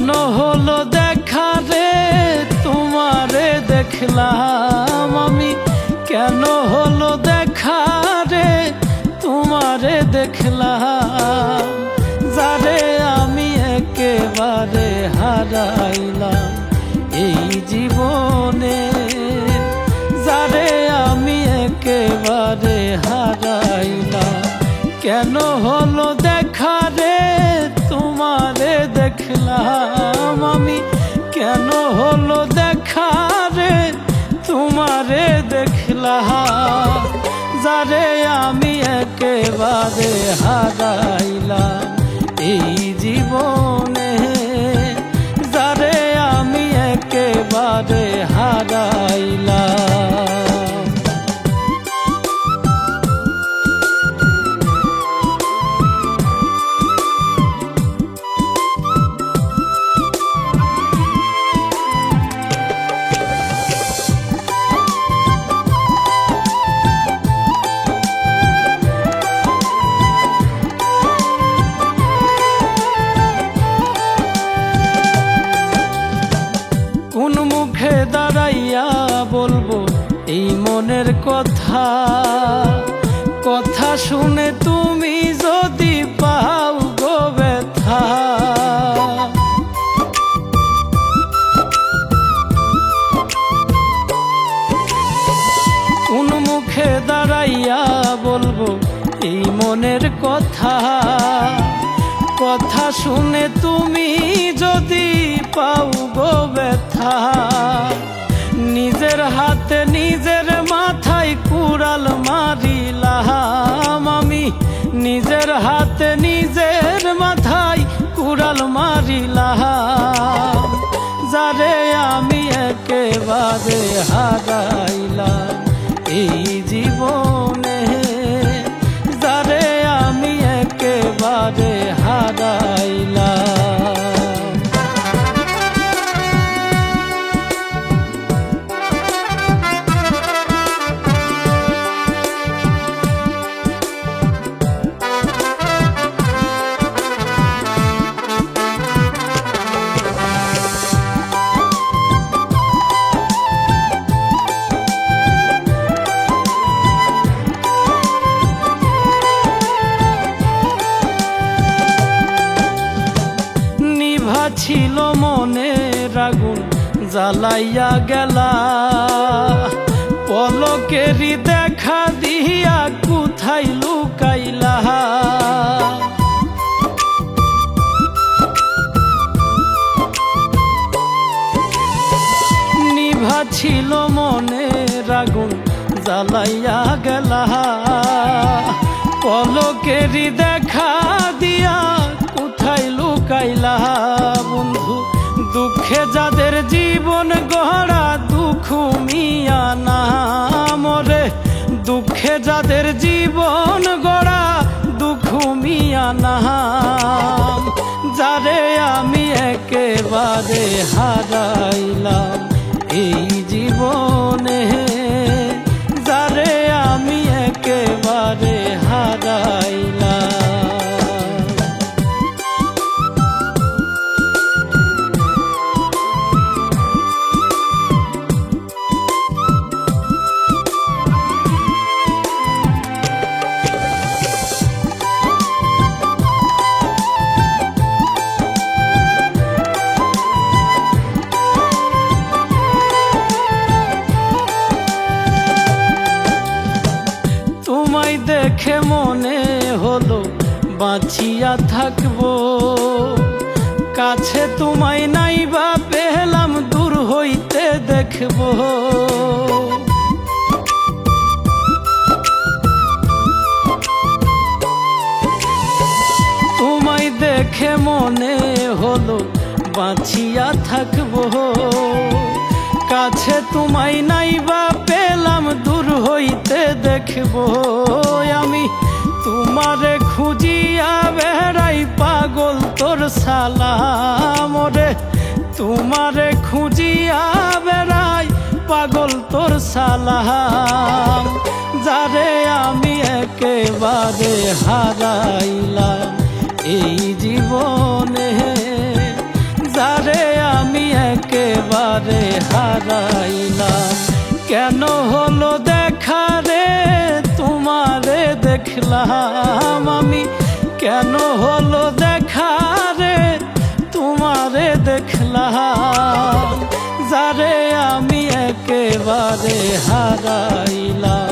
কেন হলো দেখা রে তোমারে দেখলাম আমি, কেন হলো দেখা রে তোমারে দেখলাম, যারে আমি একেবারে হারাইলাম এই জীবনে, যারে আমি একেবারে হারাইলাম। কেন হলো দেখা রে তোমারে দেখলাম আমি, কেন হলো দেখা রে তোমারে দেখলাম, যারে আমি একেবারে হারাইলাম এই জীবনে, যারে আমি একেবারে হারাইলাম। কোন মুখে দাঁড়াইয়া বলবো এই মনের কথা, কথা শুনে তুমি যদি পাও গো ব্যথা। কোন মুখে দাঁড়াইয়া বলবো এই মনের কথা, কথা শুনে তুমি যদি পাও গো ব্যথা। নিজের হাতে নিজের মাথায় কুড়াল মারিলাম আমি, নিজের হাতে নিজের মাথায় কুড়াল মারিলাম, যারে আমি একেবারে হারাইলাম এই জীবনে, যারে আমি একেবারে হারাইলাম। ছিল মনের আগুন জ্বালাইয়া গেলা, পলকেরই দেখা দিয়া কোথায় লুকাইলা। নিভা ছিল মনের আগুন জ্বালাইয়া গেলা, পলকেরই দেখা দিয়া কোথায় লুকাইলা। বন্ধু দুঃখে যাদের জীবন গড়া দুঃখ মিয়া না মরে, দুঃখে যাদের জীবন গড়া দুঃখ মিয়া না, যারে আমি একেবারে হারাইলাম এই জীবনে, যারে আমি একেবারে হারাইলাম। তোমায় দেখে মনে হলো বাঁচিয়া থাকবো, কাছে তোমায় নাই বা পেলাম দূর হইতে দেখবো। তোমায় দেখে মনে হলো বাঁচিয়া থাকবো, কাছে তোমায় নাই বা পেলাম দূর হইতে দেখবো। আমি তোমারে খুঁজিয়া বেড়াই পাগল তোর সালাম রে, তোমারে খুঁজিয়া বেড়াই পাগল তোর সালাম, যারে আমি একেবারে হারাইলাম এই জীবনে, যারে একেবারে হারাইলাম। কেন হলো দেখা রে তোমারে দেখলাম আমি, কেন হলো দেখা রে তোমারে দেখলাম, যারে আমি একেবারে হারাইলাম।